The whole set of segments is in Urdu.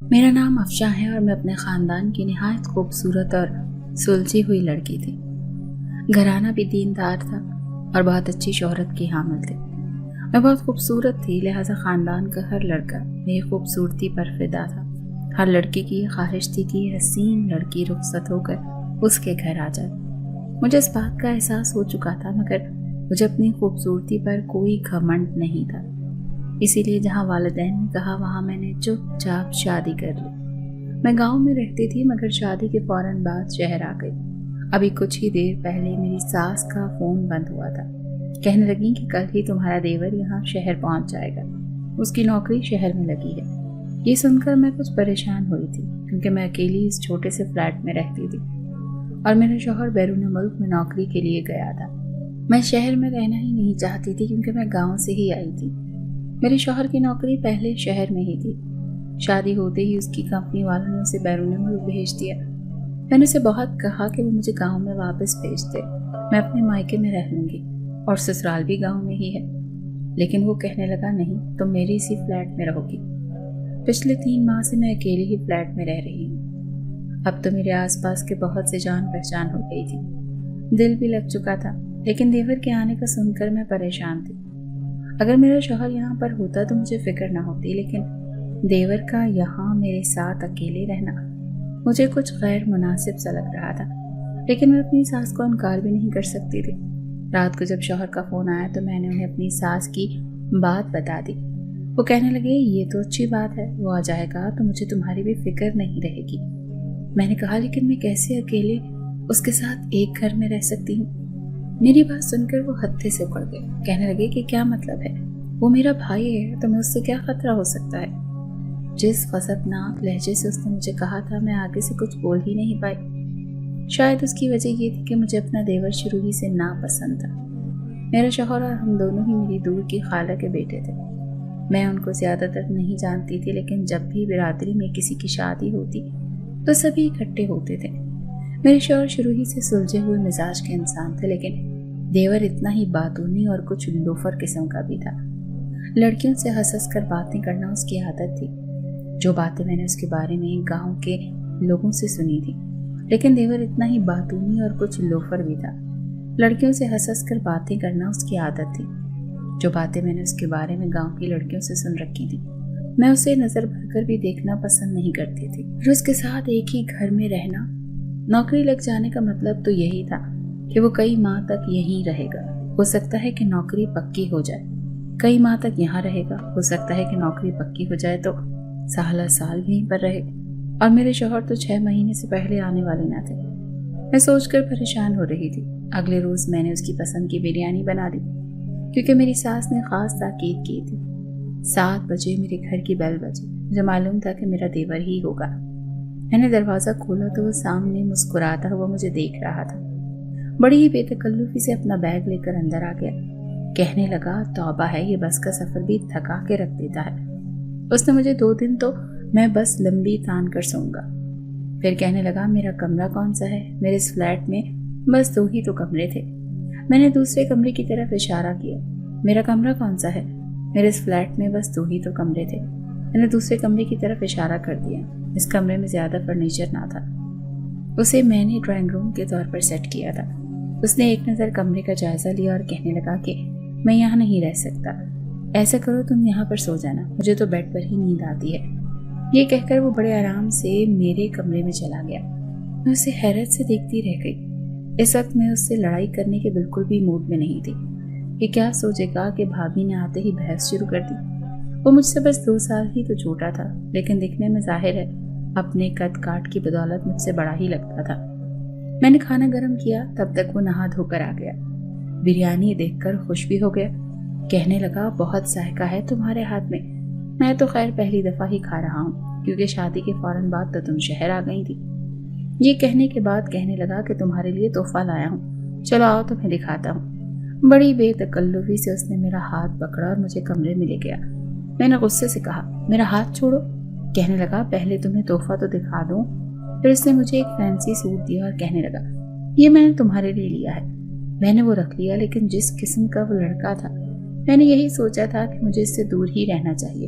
میرا نام افشاں ہے اور میں اپنے خاندان کی نہایت خوبصورت اور سلجھی ہوئی لڑکی تھی۔ گھرانہ بھی دیندار تھا اور بہت اچھی شہرت کی حامل تھی۔ میں بہت خوبصورت تھی، لہٰذا خاندان کا ہر لڑکا میری خوبصورتی پر فدا تھا۔ ہر لڑکی کی یہ خواہش تھی کہ یہ حسین لڑکی رخصت ہو کر اس کے گھر آ جائے۔ مجھے اس بات کا احساس ہو چکا تھا، مگر مجھے اپنی خوبصورتی پر کوئی گھمنڈ نہیں تھا۔ اسی لیے جہاں والدین نے کہا وہاں میں نے چپ چاپ شادی کر لی۔ میں گاؤں میں رہتی تھی، مگر شادی کے فوراً بعد شہر آ گئی۔ ابھی کچھ ہی دیر پہلے میری ساس کا فون بند ہوا تھا۔ کہنے لگیں کہ کل ہی تمہارا دیور یہاں شہر پہنچ جائے گا، اس کی نوکری شہر میں لگی ہے۔ یہ سن کر میں کچھ پریشان ہوئی تھی، کیونکہ میں اکیلی اس چھوٹے سے فلیٹ میں رہتی تھی اور میرا شوہر بیرون ملک میں نوکری کے لیے گیا تھا۔ میں شہر میں رہنا ہی نہیں چاہتی تھی، کیونکہ میں گاؤں سے ہی آئی تھی۔ میرے شوہر کی نوکری پہلے شہر میں ہی تھی۔ شادی ہوتے ہی اس کی کمپنی والوں نے اسے بیرون ملک بھیج دیا۔ میں نے اسے بہت کہا کہ وہ مجھے گاؤں میں واپس بھیج دے، میں اپنے مائکے میں رہ لوں گی اور سسرال بھی گاؤں میں ہی ہے، لیکن وہ کہنے لگا نہیں، تم میری اسی فلیٹ میں رہو گی۔ پچھلے 3 ماہ سے میں اکیلی ہی فلیٹ میں رہ رہی ہوں۔ اب تو میرے آس پاس کے بہت سے جان پہچان ہو گئی تھی، دل بھی لگ چکا تھا، لیکن دیور کے آنے کا سن کر میں پریشان تھی۔ اگر میرا شوہر یہاں پر ہوتا تو مجھے فکر نہ ہوتی، لیکن دیور کا یہاں میرے ساتھ اکیلے رہنا مجھے کچھ غیر مناسب سا لگ رہا تھا، لیکن میں اپنی ساس کو انکار بھی نہیں کر سکتی تھی۔ رات کو جب شوہر کا فون آیا تو میں نے انہیں اپنی ساس کی بات بتا دی۔ وہ کہنے لگے یہ تو اچھی بات ہے، وہ آ جائے گا تو مجھے تمہاری بھی فکر نہیں رہے گی۔ میں نے کہا لیکن میں کیسے اکیلے اس کے ساتھ ایک گھر میں رہ سکتی ہوں؟ میری بات سن کر وہ ہتھے سے اکڑ گئے، کہنے لگے کہ کیا مطلب ہے؟ وہ میرا بھائی ہے، تمہیں اس سے کیا خطرہ ہو سکتا ہے؟ جس غضبناک لہجے سے اس نے مجھے کہا تھا، میں آگے سے کچھ بول ہی نہیں پائی۔ شاید اس کی وجہ یہ تھی کہ مجھے اپنا دیور شروع ہی سے ناپسند تھا۔ میرا شوہر اور ہم دونوں ہی میری دور کی خالہ کے بیٹے تھے۔ میں ان کو زیادہ تر نہیں جانتی تھی، لیکن جب بھی برادری میں کسی کی شادی ہوتی تو سبھی اکٹھے ہوتے تھے۔ میرے شوہر شروع ہی سے سلجھے ہوئے مزاج کے انسان تھے، لیکن دیور اتنا ہی باتونی اور کچھ لوفر قسم کا بھی تھا۔ لڑکیوں سے ہنس ہنس کر باتیں کرنا اس کی عادت تھی۔ جو باتیں میں نے اس کے بارے میں گاؤں کے لوگوں سے سنی تھی، لیکن دیور اتنا ہی باتونی اور کچھ لوفر بھی تھا۔ لڑکیوں سے ہنس ہنس کر باتیں کرنا اس کی عادت تھی۔ جو باتیں میں نے اس کے بارے میں گاؤں کی لڑکیوں سے سن رکھی تھی، میں اسے نظر بھر کر بھی دیکھنا پسند نہیں کرتی تھی۔ پھر اس کے ساتھ ایک ہی گھر میں رہنا، نوکری لگ جانے کا مطلب تو یہی تھا کہ وہ کئی ماہ تک یہیں رہے گا۔ ہو سکتا ہے کہ نوکری پکی ہو جائے، کئی ماہ تک یہاں رہے گا۔ ہو سکتا ہے کہ نوکری پکی ہو جائے تو سالہ سال یہیں پر رہے، اور میرے شوہر تو 6 مہینے سے پہلے آنے والے نہ تھے۔ میں سوچ کر پریشان ہو رہی تھی۔ اگلے روز میں نے اس کی پسند کی بریانی بنا دی، کیونکہ میری ساس نے خاص تاکید کی تھی۔ 7 بجے میرے گھر کی بیل بجی، مجھے معلوم تھا کہ میرا دیور ہی ہوگا۔ میں نے دروازہ کھولا تو وہ سامنے مسکراتا ہوا مجھے دیکھ رہا تھا۔ بڑی ہی بے تکلفی سے اپنا بیگ لے کر اندر آ گیا۔ کہنے لگا توبہ ہے، یہ بس کا سفر بھی تھکا کے رکھ دیتا ہے۔ اس نے مجھے 2 دن تو میں بس لمبی تان کر سوں گا۔ پھر کہنے لگا میرا کمرہ کون سا ہے؟ میرے اس فلیٹ میں بس 2 ہی تو کمرے تھے۔ میں نے دوسرے کمرے کی طرف اشارہ کیا۔ میرا کمرہ کون سا ہے؟ میرے اس فلیٹ میں بس 2 ہی تو کمرے تھے۔ میں نے دوسرے کمرے کی طرف اشارہ کر دیا۔ اس کمرے میں زیادہ فرنیچر نہ تھا، اسے میں نے ڈرائنگ روم کے طور پر سیٹ کیا تھا۔ اس نے ایک نظر کمرے کا جائزہ لیا اور کہنے لگا کہ میں یہاں نہیں رہ سکتا، ایسا کرو تم یہاں پر سو جانا، مجھے تو بیڈ پر ہی نیند آتی ہے۔ یہ کہہ کر وہ بڑے آرام سے میرے کمرے میں چلا گیا۔ میں اسے حیرت سے دیکھتی رہ گئی۔ اس وقت میں اس سے لڑائی کرنے کے بالکل بھی موڈ میں نہیں تھی کہ کیا سوچے گا کہ بھابھی نے آتے ہی بحث شروع کر دی۔ وہ مجھ سے بس 2 سال ہی تو چھوٹا تھا، لیکن دکھنے میں ظاہر ہے اپنے قد کاٹ کی بدولت مجھ سے بڑا ہی لگتا تھا۔ میں نے کھانا گرم کیا، تب تک وہ نہا دھو کر آ گیا۔ بریانی دیکھ کر خوش بھی ہو گیا۔ کہنے لگا بہت ذائقہ ہے تمہارے ہاتھ میں۔ میں تو خیر پہلی دفعہ ہی کھا رہا ہوں، کیونکہ شادی کے فوراً بعد تو تم شہر آ گئی تھی۔ یہ کہنے کے بعد کہنے لگا کہ تمہارے لیے تحفہ لایا ہوں، چلو آؤ تمہیں دکھاتا ہوں۔ بڑی بے تکلفی سے اس نے میرا ہاتھ پکڑا اور مجھے کمرے میں لے گیا۔ میں نے غصے سے کہا میرا ہاتھ چھوڑو۔ کہنے لگا پہلے تمہیں تحفہ تو دکھا دوں۔ پھر اس نے مجھے ایک فینسی سوٹ دیا اور کہنے لگا یہ میں نے تمہارے لیے لیا ہے۔ میں نے وہ رکھ لیا، لیکن جس قسم کا وہ لڑکا تھا میں نے یہی سوچا تھا کہ مجھے اس سے دور ہی رہنا چاہیے۔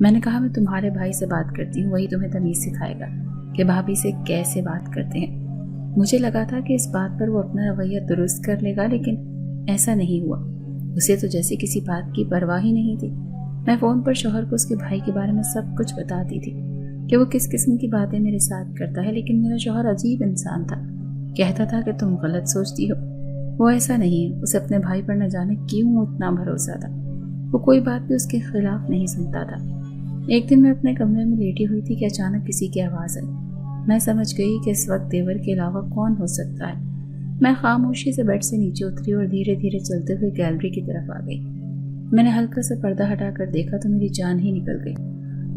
میں نے کہا میں تمہارے بھائی سے بات کرتی ہوں، وہی تمہیں تمیز سکھائے گا کہ بھابھی سے کیسے بات کرتے ہیں۔ مجھے لگا تھا کہ اس بات پر وہ اپنا رویہ درست کر لے گا، لیکن ایسا نہیں ہوا۔ اسے تو جیسے کسی بات کی پرواہ ہی نہیں تھی۔ میں فون پر شوہر کو اس کے بھائی کے بارے میں سب کچھ بتاتی تھی کہ وہ کس قسم کی باتیں میرے ساتھ کرتا ہے، لیکن میرا شوہر عجیب انسان تھا۔ کہتا تھا کہ تم غلط سوچتی ہو، وہ ایسا نہیں ہے۔ اسے اپنے بھائی پر نہ جانے کیوں اتنا بھروسہ تھا، وہ کوئی بات بھی اس کے خلاف نہیں سنتا تھا۔ ایک دن میں اپنے کمرے میں لیٹی ہوئی تھی کہ اچانک کسی کی آواز آئی۔ میں سمجھ گئی کہ اس وقت دیور کے علاوہ کون ہو سکتا ہے۔ میں خاموشی سے بیڈ سے نیچے اتری اور دھیرے دھیرے چلتے ہوئے گیلری کی طرف آ گئی۔ میں نے ہلکا سا پردہ ہٹا کر دیکھا تو میری جان ہی نکل گئی۔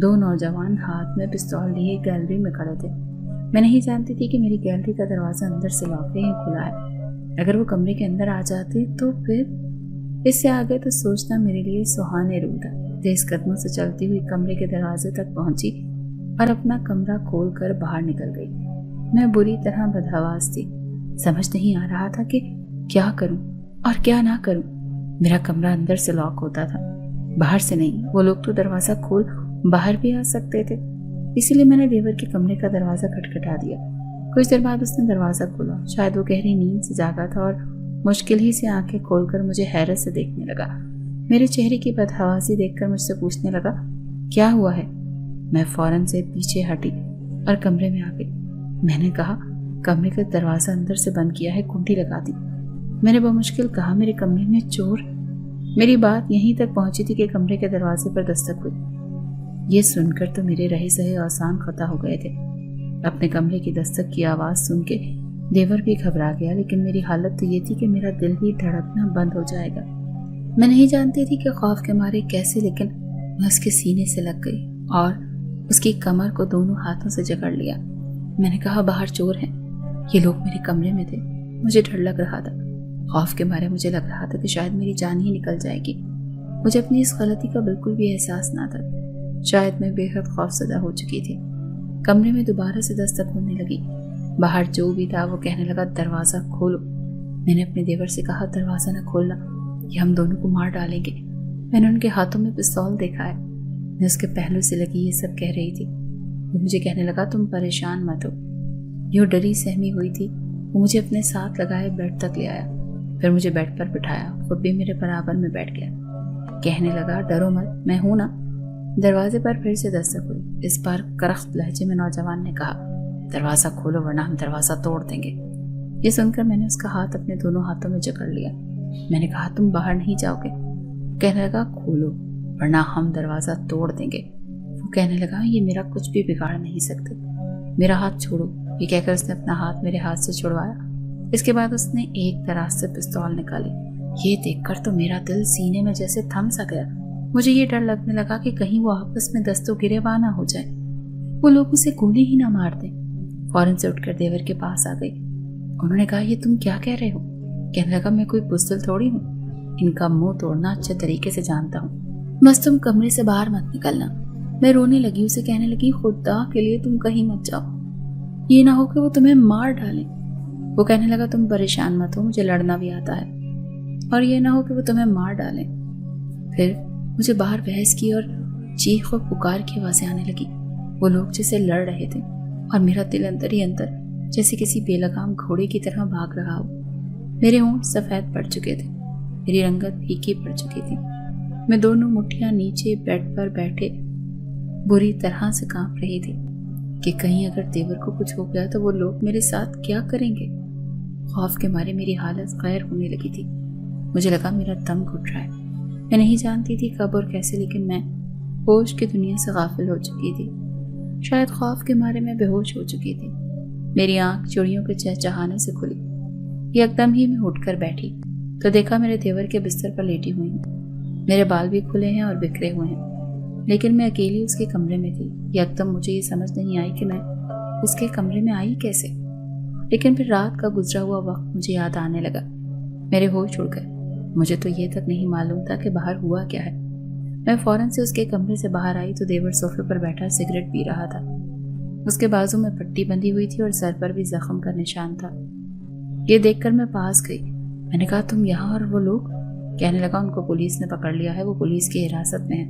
دو نوجوان ہاتھ میں پستول لیے گیلری میں کھڑے تھے۔ میں نہیں جانتی تھی کہ میری گیلری کا دروازہ اندر سے واقعی ہی کھلا ہے۔ اگر وہ کمرے کے اندر آ جاتے تو پھر اس سے آگے تو سوچنا میرے لیے سہانے روح تھا۔ تیز قدموں سے چلتی ہوئی کمرے کے دروازے تک پہنچی اور اپنا کمرہ کھول کر باہر نکل گئی۔ میں بری طرح بدحواس تھی، سمجھ نہیں آ رہا تھا کہ کیا کروں اور کیا نہ کروں۔ میرا کمرہ اندر سے لاک ہوتا تھا، باہر سے نہیں۔ وہ لوگ تو دروازہ کھول باہر بھی آ سکتے تھے، اسی لیے میں نے دیور کے کمرے کا دروازہ کھٹکھٹا دیا۔ کچھ دیر بعد اس نے دروازہ کھولا۔ شاید وہ گہری نیند سے جاگا تھا اور مشکل ہی سے آنکھیں کھول کر مجھے حیرت سے دیکھنے لگا۔ میرے چہرے کی بدحواسی دیکھ کر مجھ سے پوچھنے لگا کیا ہوا ہے۔ میں فوراً سے پیچھے ہٹی اور کمرے میں آ گئی۔ میں نے کہا کمرے کا دروازہ اندر سے بند کیا ہے، کنڈی لگا دی۔ میں نے بمشکل کہا میرے کمرے میں چور۔ میری بات یہیں تک پہنچی تھی کہ کمرے کے دروازے پر دستک ہوئی۔ یہ سن کر تو میرے رہے سہے آسان خطا ہو گئے تھے۔ اپنے کمرے کی دستک کی آواز سن کے دیور بھی گھبرا گیا، لیکن میری حالت تو یہ تھی کہ میرا دل بھی دھڑکنا بند ہو جائے گا۔ میں نہیں جانتی تھی کہ خوف کے مارے کیسے، لیکن میں اس کے سینے سے لگ گئی اور اس کی کمر کو دونوں ہاتھوں سے جکڑ لیا۔ میں نے کہا باہر چور ہیں، یہ لوگ میرے کمرے میں تھے۔ مجھے ڈر لگ رہا تھا، خوف کے مارے مجھے لگ رہا تھا کہ شاید میری جان ہی نکل جائے گی۔ مجھے اپنی اس غلطی کا بالکل بھی احساس نہ تھا، شاید میں بے حد خوف زدہ ہو چکی تھی۔ کمرے میں دوبارہ سے دستک ہونے لگی۔ باہر جو بھی تھا وہ کہنے لگا دروازہ کھولو۔ میں نے اپنے دیور سے کہا دروازہ نہ کھولنا، یہ ہم دونوں کو مار ڈالیں گے۔ میں نے ان کے ہاتھوں میں پستول دیکھا ہے۔ میں اس کے پہلو سے لگی یہ سب کہہ رہی تھی۔ وہ مجھے کہنے لگا تم پریشان مت ہو۔ یوں ڈری سہمی ہوئی تھی، وہ مجھے اپنے ساتھ لگائے بیڈ تک لے آیا، پھر مجھے بیڈ پر بٹھایا، خود بھی میرے برابر میں بیٹھ گیا۔ کہنے لگا ڈرو مت، میں ہوں نا۔ دروازے پر پھر سے دستک ہوئی۔ اس بار کرخت لہجے میں نوجوان نے کہا دروازہ کھولو ورنہ ہم دروازہ توڑ دیں گے۔ یہ سن کر میں نے اس کا ہاتھ اپنے دونوں ہاتھوں میں جکڑ لیا۔ میں نے کہا تم باہر نہیں جاؤ گے؟ کہنے لگا کھولو ورنہ ہم دروازہ توڑ دیں گے۔ وہ کہنے لگا یہ میرا کچھ بھی بگاڑ نہیں سکتے، میرا ہاتھ چھوڑو۔ یہ کہہ کر اس نے اپنا ہاتھ میرے ہاتھ سے چھڑوایا۔ اس کے بعد اس نے ایک دراز سے پستول نکالی۔ یہ دیکھ کر تو میرا دل سینے میں جیسے تھم سا گیا۔ مجھے یہ ڈر لگنے لگا کہ کہیں وہ آپس میں دست و گریباں نہ ہو جائے، وہ لوگ اسے گولی ہی نہ مار دیں۔ فوراً سے اٹھ کر دیور کے پاس آ گئی۔ انہوں نے کہا یہ تم کیا کہہ رہے ہو؟ کہنے لگا میں کوئی بزدل تھوڑی ہوں، ان کا منہ توڑنا اچھے طریقے سے جانتا ہوں، بس تم کمرے سے باہر مت نکلنا۔ میں رونے لگی، اسے کہنے لگی خدا کے لیے تم کہیں مت جاؤ، یہ نہ ہو کہ وہ تمہیں مار ڈالیں۔ وہ کہنے لگا تم پریشان مت ہو، مجھے لڑنا بھی آتا ہے، اور یہ نہ ہو کہ وہ تمہیں مار ڈالیں۔ پھر مجھے باہر بحث کی اور چیخ و پکار کی آوازیں آنے لگی۔ وہ لوگ جیسے لڑ رہے تھے اور میرا دل اندر ہی اندر جیسے کسی بے لگام گھوڑے کی طرح بھاگ رہا ہو۔ میرے ہونٹ سفید پڑ چکے تھے، میری رنگت پھیکی پڑ چکی تھی۔ میں دونوں مٹھیاں نیچے بیڈ پر بیٹھے بری طرح سے کانپ رہی تھی کہ کہیں اگر دیور کو کچھ ہو گیا تو وہ لوگ میرے ساتھ کیا کریں گے۔ خوف کے مارے میری حالت غیر ہونے لگی تھی۔ مجھے لگا میرا دم گھٹ رہا ہے۔ میں نہیں جانتی تھی کب اور کیسے، لیکن میں ہوش کی دنیا سے غافل ہو چکی تھی۔ شاید خوف کے مارے میں بے ہوش ہو چکی تھی۔ میری آنکھ چڑیوں کے چہچہانے سے کھلی۔ یکدم ہی میں اٹھ کر بیٹھی تو دیکھا میرے دیور کے بستر پر لیٹی ہوئی ہوں۔ میرے بال بھی کھلے ہیں اور بکھرے ہوئے ہیں، لیکن میں اکیلی اس کے کمرے میں تھی۔ یکدم مجھے یہ سمجھ نہیں آئی کہ میں اس کے کمرے میں آئی کیسے، لیکن پھر رات کا گزرا ہوا وقت مجھے یاد آنے لگا۔ میرے ہوش اڑ گئے۔ مجھے تو یہ تک نہیں معلوم تھا کہ باہر ہوا کیا ہے۔ میں فوراً سے اس کے کمرے سے باہر آئی تو دیور صوفے پر بیٹھا سگریٹ پی رہا تھا۔ اس کے بازو میں پٹی بندھی ہوئی تھی اور سر پر بھی زخم کا نشان تھا۔ یہ دیکھ کر میں پاس گئی۔ میں نے کہا تم یہاں اور وہ لوگ؟ کہنے لگا ان کو پولیس نے پکڑ لیا ہے، وہ پولیس کی حراست میں ہے۔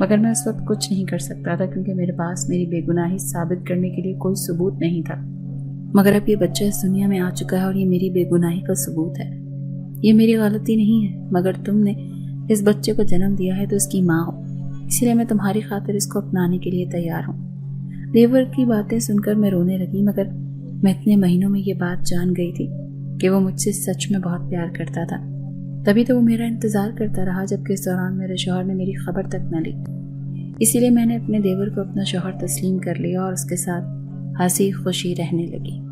مگر میں اس وقت کچھ نہیں کر سکتا تھا کیونکہ میرے پاس میری بے گناہی ثابت کرنے کے لیے کوئی ثبوت نہیں تھا۔ مگر اب یہ بچہ اس دنیا میں آ چکا ہے اور یہ میری بے گناہی کا ثبوت ہے۔ یہ میری غلطی نہیں ہے، مگر تم نے اس بچے کو جنم دیا ہے تو اس کی ماں ہو، اسی لیے میں تمہاری خاطر اس کو اپنانے کے لیے تیار ہوں۔ دیور کی باتیں سن کر میں رونے لگی، مگر میں اتنے مہینوں میں یہ بات جان گئی تھی کہ وہ مجھ سے سچ میں بہت پیار کرتا تھا، تبھی تو وہ میرا انتظار کرتا رہا، جبکہ اس دوران میرے شوہر نے میری خبر تک نہ لی۔ اسی لیے میں نے اپنے دیور کو اپنا شوہر تسلیم کر لیا اور اس کے ساتھ ہنسی خوشی رہنے لگی۔